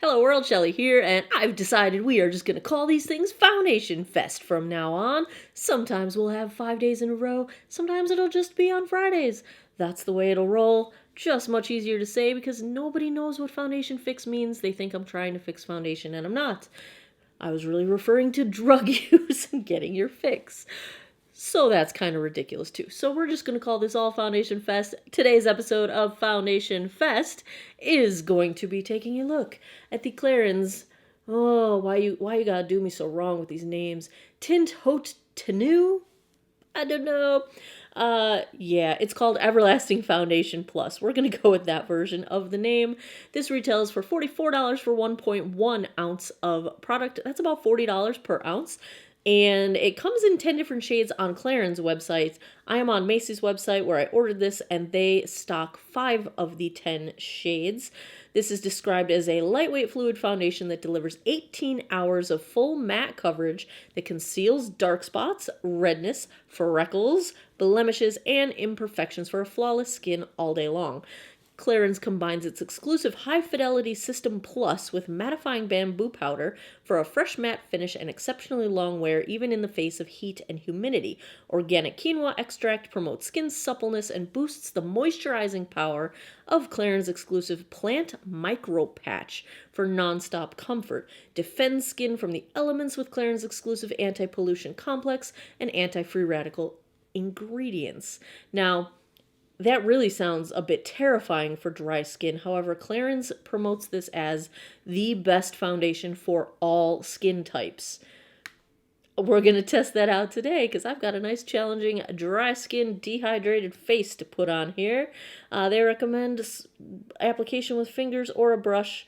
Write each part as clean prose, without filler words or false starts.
Hello world, Shelly here, and I've decided we are just going to call these things Foundation Fest from now on. Sometimes we'll have 5 days in a row, sometimes it'll just be on Fridays. That's the way it'll roll. Just much easier to say because nobody knows what foundation fix means. They think I'm trying to fix foundation, and I'm not. I was really referring to drug use and getting your fix. So that's kind of ridiculous too. So we're just going to call this all Foundation Fest. Today's episode of Foundation Fest is going to be taking a look at the Clarins. Oh, why you gotta do me so wrong with these names? Tint Haute Tenue? I don't know. Yeah, it's called Everlasting Foundation Plus. We're gonna go with that version of the name. This retails for $44 for 1.1 ounce of product. That's about $40 per ounce. And it comes in 10 different shades on Clarins' website. I am on Macy's website where I ordered this, and they stock 5 of the 10 shades. This is described as a lightweight fluid foundation that delivers 18 hours of full matte coverage that conceals dark spots, redness, freckles, blemishes, and imperfections for a flawless skin all day long. Clarins combines its exclusive high-fidelity System Plus with mattifying bamboo powder for a fresh matte finish and exceptionally long wear even in the face of heat and humidity. Organic quinoa extract promotes skin suppleness and boosts the moisturizing power of Clarins' exclusive Plant Micro Patch for non-stop comfort. Defends skin from the elements with Clarins' exclusive anti-pollution complex and anti-free radical ingredients. Now, that really sounds a bit terrifying for dry skin. However, Clarins promotes this as the best foundation for all skin types. We're going to test that out today because I've got a nice challenging dry skin dehydrated face to put on here. They recommend application with fingers or a brush.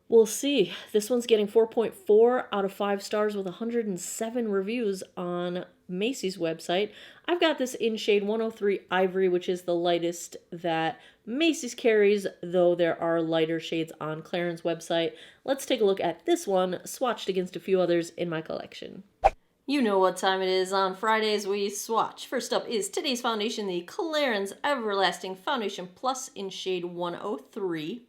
We'll see. This one's getting 4.4 out of 5 stars with 107 reviews on Macy's website. I've got this in shade 103 Ivory, which is the lightest that Macy's carries, though there are lighter shades on Clarins' website. Let's take a look at this one, swatched against a few others in my collection. You know what time it is. On Fridays, we swatch. First up is today's foundation, the Clarins Everlasting Foundation Plus in shade 103.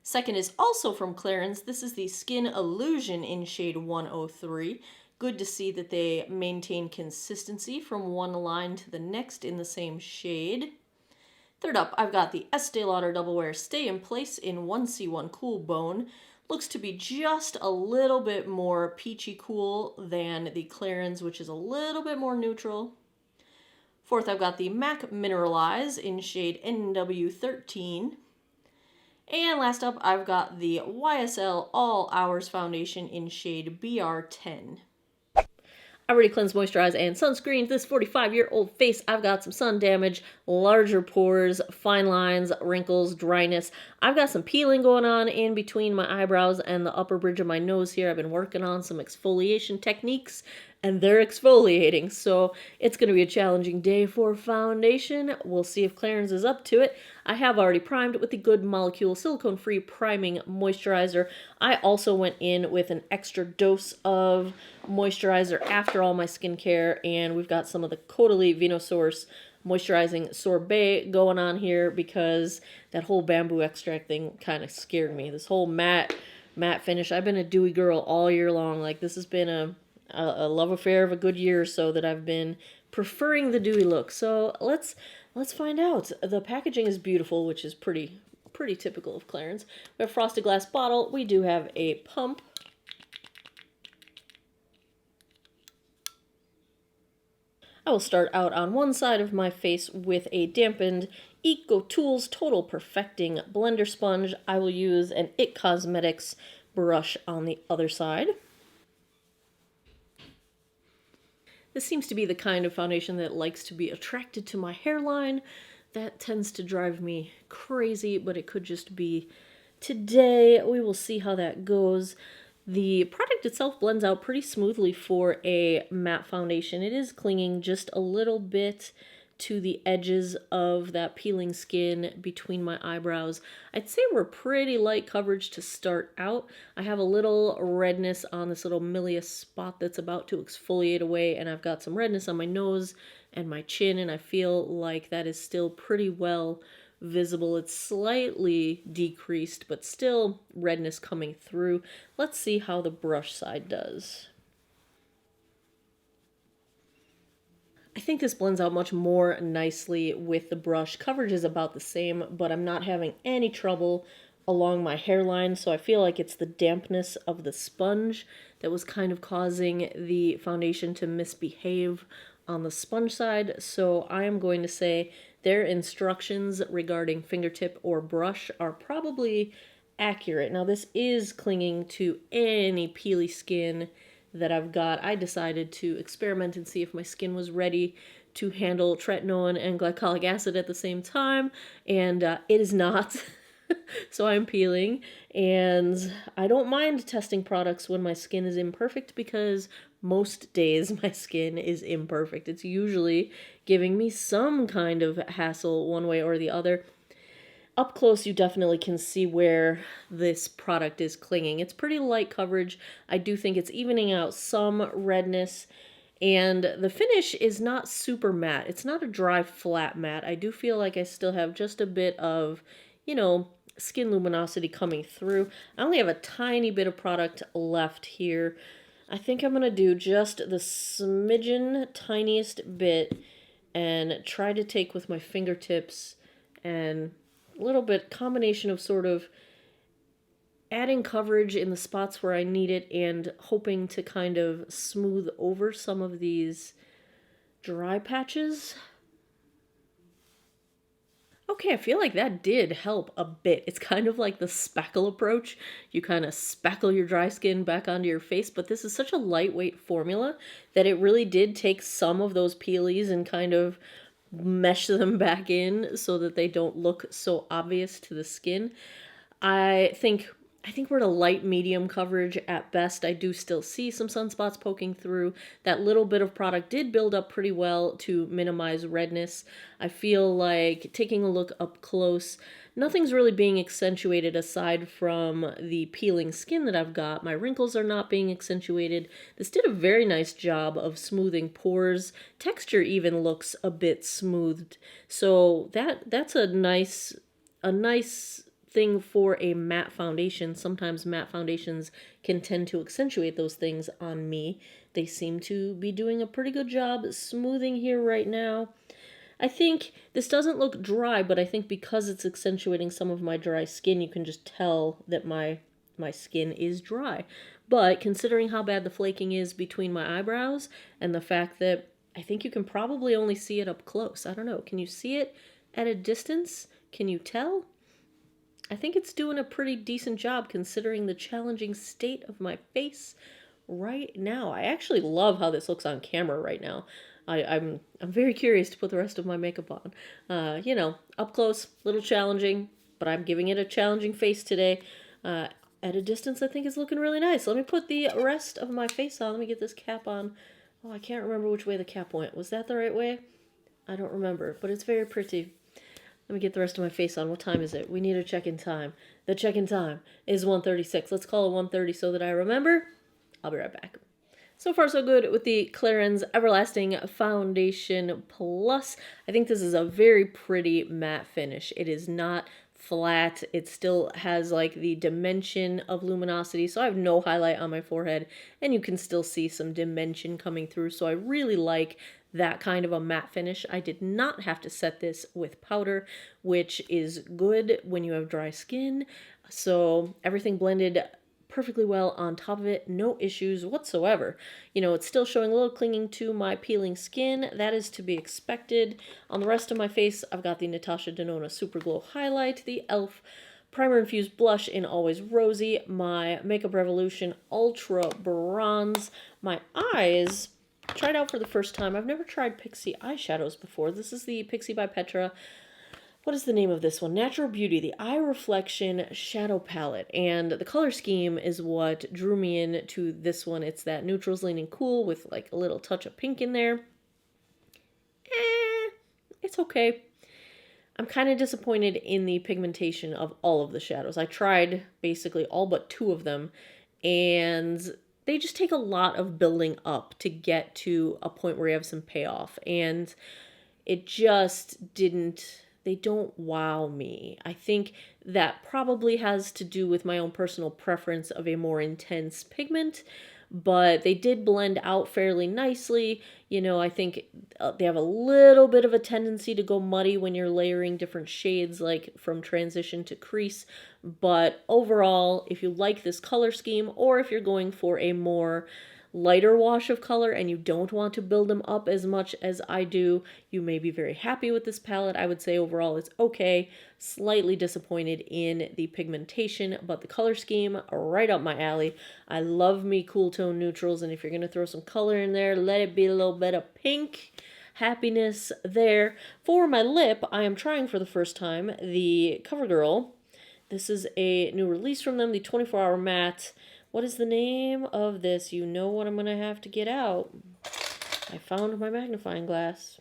Second is also from Clarins. This is the Skin Illusion in shade 103. Good to see that they maintain consistency from one line to the next in the same shade. Third up, I've got the Estee Lauder Double Wear Stay in Place in 1C1 Cool Bone. Looks to be just a little bit more peachy cool than the Clarins, which is a little bit more neutral. Fourth, I've got the MAC Mineralize in shade NW13. And last up, I've got the YSL All Hours Foundation in shade BR10. I already cleansed, moisturized, and sunscreened this 45-year-old face. I've got some sun damage, larger pores, fine lines, wrinkles, dryness. I've got some peeling going on in between my eyebrows and the upper bridge of my nose here. I've been working on some exfoliation techniques, and they're exfoliating, so it's going to be a challenging day for foundation. We'll see if Clarins is up to it. I have already primed with the Good Molecule silicone-free priming moisturizer. I also went in with an extra dose of moisturizer after all my skincare, and we've got some of the Caudalie Venosource moisturizing sorbet going on here because that whole bamboo extract thing kind of scared me. This whole matte finish. I've been a dewy girl all year long. Like, this has been a love affair of a good year or so that I've been preferring the dewy look. So let's find out. The packaging is beautiful, which is pretty typical of Clarins. We have a frosted glass bottle. We do have a pump. I will start out on one side of my face with a dampened Eco Tools Total Perfecting Blender Sponge. I will use an IT Cosmetics brush on the other side. This seems to be the kind of foundation that likes to be attracted to my hairline. That tends to drive me crazy, but it could just be today. We will see how that goes. The product itself blends out pretty smoothly for a matte foundation. It is clinging just a little bit to the edges of that peeling skin between my eyebrows. I'd say we're pretty light coverage to start out. I have a little redness on this little milious spot that's about to exfoliate away, and I've got some redness on my nose and my chin, and I feel like that is still pretty well visible. It's slightly decreased, but still redness coming through. Let's see how the brush side does. I think this blends out much more nicely with the brush. Coverage is about the same, but I'm not having any trouble along my hairline, so I feel like it's the dampness of the sponge that was kind of causing the foundation to misbehave on the sponge side. So I am going to say their instructions regarding fingertip or brush are probably accurate. Now this is clinging to any peely skin that I've got. I decided to experiment and see if my skin was ready to handle tretinoin and glycolic acid at the same time, and it is not. So I'm peeling, and I don't mind testing products when my skin is imperfect, because most days my skin is imperfect. It's usually giving me some kind of hassle one way or the other. Up close, you definitely can see where this product is clinging. It's pretty light coverage. I do think it's evening out some redness, and the finish is not super matte. It's not a dry, flat matte. I do feel like I still have just a bit of, skin luminosity coming through. I only have a tiny bit of product left here. I think I'm going to do just the smidgen, tiniest bit, and try to take with my fingertips and a little bit combination of sort of adding coverage in the spots where I need it and hoping to kind of smooth over some of these dry patches. Okay, I feel like that did help a bit. It's kind of like the spackle approach. You kind of spackle your dry skin back onto your face, but this is such a lightweight formula that it really did take some of those peelies and kind of mesh them back in so that they don't look so obvious to the skin. I think we're at a light medium coverage at best. I do still see some sunspots poking through. That little bit of product did build up pretty well to minimize redness. I feel like taking a look up close, nothing's really being accentuated aside from the peeling skin that I've got. My wrinkles are not being accentuated. This did a very nice job of smoothing pores. Texture even looks a bit smoothed. So that's a nice thing for a matte foundation. Sometimes matte foundations can tend to accentuate those things on me. They seem to be doing a pretty good job smoothing here right now. I think this doesn't look dry, but I think because it's accentuating some of my dry skin, you can just tell that my skin is dry. But considering how bad the flaking is between my eyebrows and the fact that I think you can probably only see it up close. I don't know. Can you see it at a distance? Can you tell? I think it's doing a pretty decent job considering the challenging state of my face right now. I actually love how this looks on camera right now. I'm very curious to put the rest of my makeup on. Up close, a little challenging, but I'm giving it a challenging face today. At a distance, I think it's looking really nice. Let me put the rest of my face on. Let me get this cap on. Oh, I can't remember which way the cap went. Was that the right way? I don't remember, but it's very pretty. Let me get the rest of my face on. What time is it? We need a check-in time. The check-in time is 1:36. Let's call it 1:30 so that I remember. I'll be right back. So far, so good with the Clarins Everlasting Foundation Plus. I think this is a very pretty matte finish. It is not flat. It still has like the dimension of luminosity. So I have no highlight on my forehead, and you can still see some dimension coming through. So I really like that kind of a matte finish. I did not have to set this with powder, which is good when you have dry skin. So everything blended perfectly well on top of it. No issues whatsoever. It's still showing a little clinging to my peeling skin. That is to be expected. On the rest of my face, I've got the Natasha Denona Super Glow Highlight, the e.l.f. Primer Infused Blush in Always Rosy, my Makeup Revolution Ultra Bronze. My eyes, tried out for the first time. I've never tried Pixie eyeshadows before. This is the Pixie by Petra. What is the name of this one? Natural Beauty, the Eye Reflection Shadow Palette. And the color scheme is what drew me in to this one. It's that neutrals leaning cool with like a little touch of pink in there. It's okay. I'm kind of disappointed in the pigmentation of all of the shadows. I tried basically all but two of them, and they just take a lot of building up to get to a point where you have some payoff. And it just didn't they don't wow me. I think that probably has to do with my own personal preference of a more intense pigment, but they did blend out fairly nicely. I think they have a little bit of a tendency to go muddy when you're layering different shades, like from transition to crease. But overall, if you like this color scheme, or if you're going for a more lighter wash of color and you don't want to build them up as much as I do, you may be very happy with this palette. I would say overall it's okay. Slightly disappointed in the pigmentation, but the color scheme, right up my alley. I love me cool tone neutrals, and if you're going to throw some color in there, let it be a little bit of pink. Happiness there. For my lip, I am trying for the first time the CoverGirl. This is a new release from them, the 24-hour matte. What is the name of this? You know what I'm going to have to get out. I found my magnifying glass.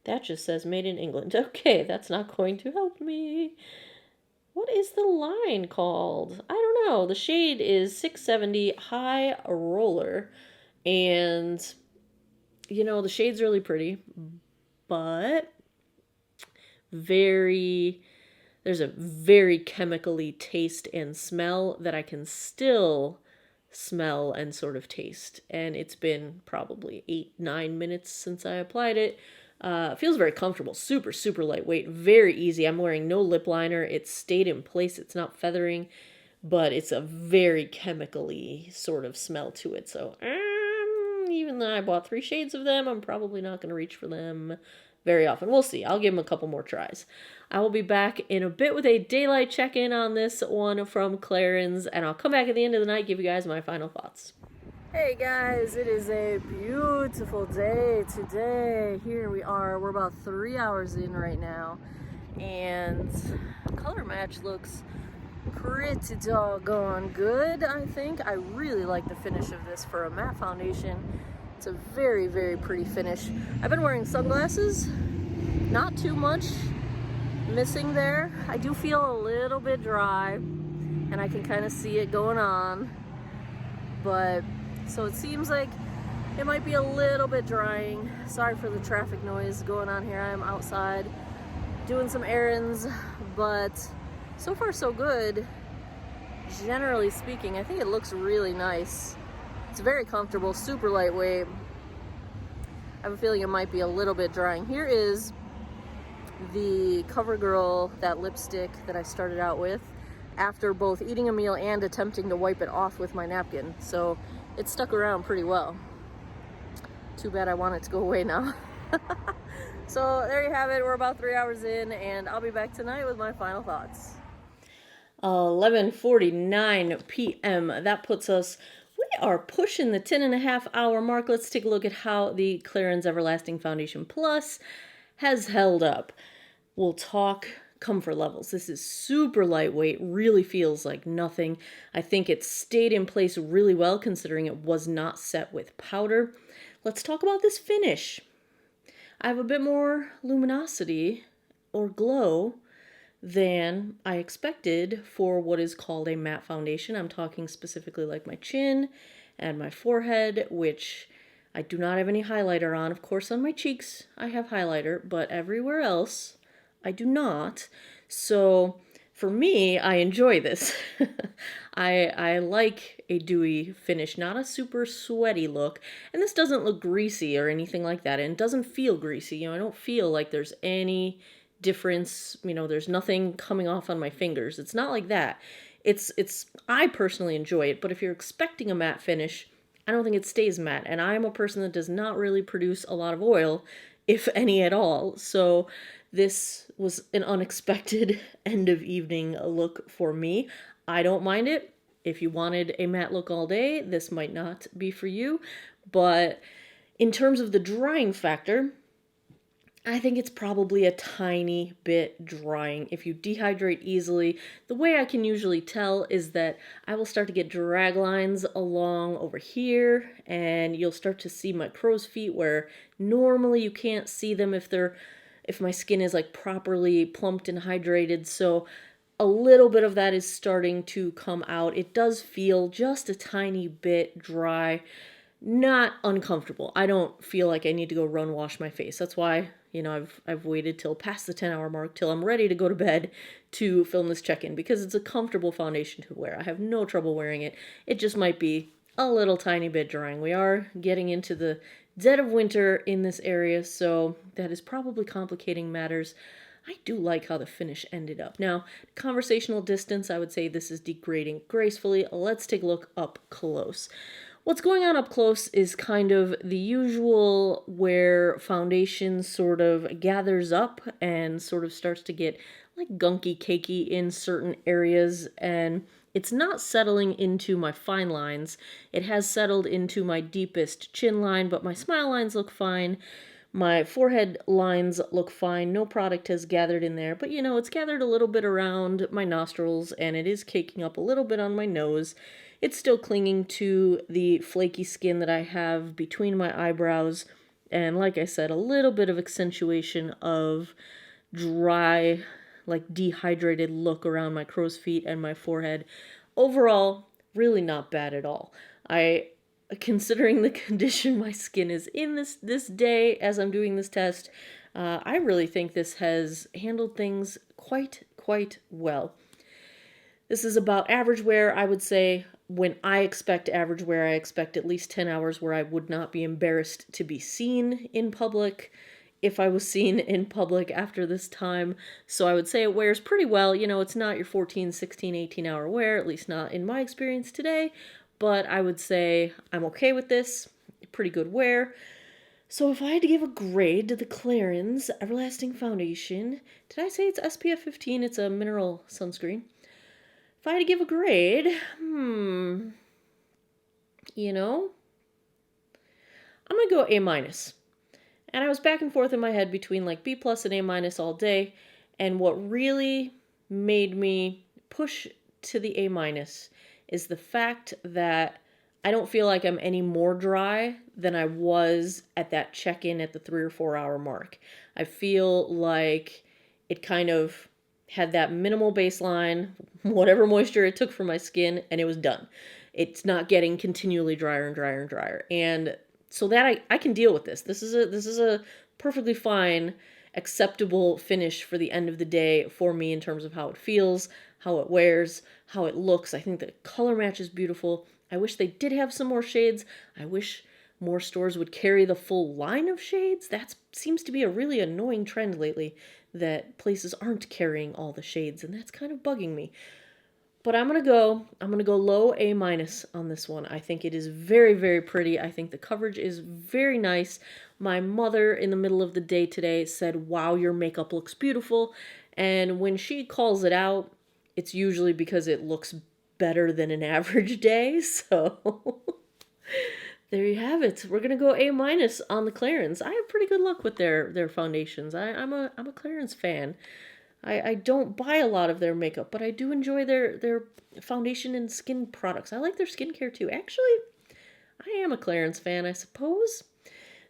That just says made in England. Okay, that's not going to help me. What is the line called? I don't know. The shade is 670 High Roller. And, the shade's really pretty. But there's a very chemically taste and smell that I can still smell and sort of taste. And it's been probably 8-9 minutes since I applied it. Feels very comfortable. Super, super lightweight. Very easy. I'm wearing no lip liner. It stayed in place. It's not feathering. But it's a very chemically sort of smell to it. So even though I bought 3 shades of them, I'm probably not going to reach for them very often. We'll see. I'll give them a couple more tries. I will be back in a bit with a daylight check-in on this one from Clarins, and I'll come back at the end of the night, give you guys my final thoughts. Hey guys, it is a beautiful day today. Here we are. We're about 3 hours in right now, and color match looks pretty doggone good, I think. I really like the finish of this for a matte foundation. It's a very, very pretty finish. I've been wearing sunglasses, not too much missing there. I do feel a little bit dry, and I can kind of see it going on. But, so it seems like it might be a little bit drying. Sorry for the traffic noise going on here. I am outside doing some errands, but so far so good. Generally speaking, I think it looks really nice. It's very comfortable, super lightweight. I have a feeling it might be a little bit drying. Here is the CoverGirl, that lipstick that I started out with, after both eating a meal and attempting to wipe it off with my napkin. So it stuck around pretty well. Too bad I want it to go away now. So there you have it. We're about 3 hours in, and I'll be back tonight with my final thoughts. 11:49 p.m. That puts us, we are pushing the 10.5-hour mark. Let's take a look at how the Clarins Everlasting Foundation Plus has held up. We'll talk comfort levels. This is super lightweight, really feels like nothing. I think it stayed in place really well considering it was not set with powder. Let's talk about this finish. I have a bit more luminosity or glow than I expected for what is called a matte foundation. I'm talking specifically like my chin and my forehead, which I do not have any highlighter on. Of course, on my cheeks I have highlighter, but everywhere else I do not. So for me, I enjoy this. I like a dewy finish, not a super sweaty look. And this doesn't look greasy or anything like that. And it doesn't feel greasy. I don't feel like there's any difference. There's nothing coming off on my fingers. It's not like that. I personally enjoy it. But if you're expecting a matte finish, I don't think it stays matte. And I'm a person that does not really produce a lot of oil, if any at all. So this was an unexpected end of evening look for me. I don't mind it. If you wanted a matte look all day, this might not be for you. But in terms of the drying factor, I think it's probably a tiny bit drying. If you dehydrate easily, the way I can usually tell is that I will start to get drag lines along over here, and you'll start to see my crow's feet where normally you can't see them if my skin is like properly plumped and hydrated. So a little bit of that is starting to come out. It does feel just a tiny bit dry. Not uncomfortable. I don't feel like I need to go run wash my face. That's why, You know, I've waited till past the 10-hour mark, till I'm ready to go to bed to film this check-in, because it's a comfortable foundation to wear. I have no trouble wearing it. It just might be a little tiny bit drying. We are getting into the dead of winter in this area, so that is probably complicating matters. I do like how the finish ended up. Now, conversational distance, I would say this is degrading gracefully. Let's take a look up close. What's going on up close is kind of the usual, where foundation sort of gathers up and sort of starts to get like gunky cakey in certain areas, and it's not settling into my fine lines. It has settled into my deepest chin line, but my smile lines look fine. My forehead lines look fine. No product has gathered in there, but you know, it's gathered a little bit around my nostrils, and it is caking up a little bit on my nose. It's still clinging to the flaky skin that I have between my eyebrows, and like I said, a little bit of accentuation of dry, like dehydrated look around my crow's feet and my forehead. Overall, really not bad at all. Considering the condition my skin is in this day as I'm doing this test, I really think this has handled things quite well. This is about average wear, I would say. When I expect average wear, I expect at least 10 hours where I would not be embarrassed to be seen in public if I was seen in public after this time. So I would say it wears pretty well. You know, it's not your 14, 16, 18-hour wear, at least not in my experience today. But I would say I'm okay with this. Pretty good wear. So if I had to give a grade to the Clarins Everlasting Foundation, did I say it's SPF 15? It's a mineral sunscreen. If I had to give a grade, you know, I'm going to go A-. And I was back and forth in my head between like B+ and A- all day. And what really made me push to the A- is the fact that I don't feel like I'm any more dry than I was at that check-in at the 3 or 4 hour mark. I feel like it kind of had that minimal baseline, whatever moisture it took from my skin, and it was done. It's not getting continually drier and drier and drier. And so that I can deal with this. This is a perfectly fine, acceptable finish for the end of the day for me in terms of how it feels, how it wears, how it looks. I think the color match is beautiful. I wish they did have some more shades. I wish more stores would carry the full line of shades. That seems to be a really annoying trend lately, that places aren't carrying all the shades, and that's kind of bugging me. But I'm gonna go low A- on this one. I think it is very pretty. I think the coverage is very nice. My mother in the middle of the day today said, "Wow, your makeup looks beautiful." And when she calls it out, it's usually because it looks better than an average day. So there you have it. We're gonna go A- on the Clarins. I have pretty good luck with their foundations. I'm a Clarins fan. I don't buy a lot of their makeup, but I do enjoy their foundation and skin products. I like their skincare too. Actually, I am a Clarins fan, I suppose.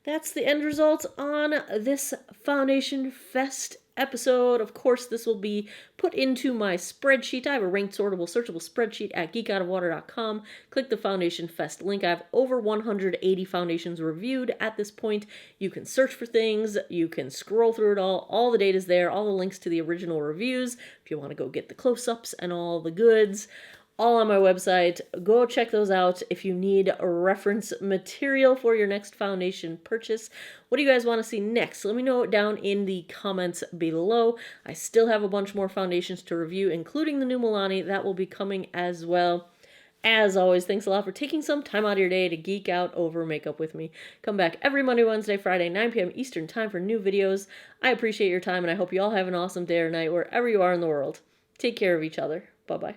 That's the end result on this Foundation Fest episode. Of course, this will be put into my spreadsheet. I have a ranked, sortable, searchable spreadsheet at geekoutofwater.com. Click the Foundation Fest link. I have over 180 foundations reviewed at this point. You can search for things. You can scroll through it all. All the data's there. All the links to the original reviews if you want to go get the close-ups and all the goods. All on my website. Go check those out if you need reference material for your next foundation purchase. What do you guys want to see next? Let me know down in the comments below. I still have a bunch more foundations to review, including the new Milani. That will be coming as well. As always, thanks a lot for taking some time out of your day to geek out over makeup with me. Come back every Monday, Wednesday, Friday, 9 p.m. Eastern time for new videos. I appreciate your time, and I hope you all have an awesome day or night wherever you are in the world. Take care of each other. Bye-bye.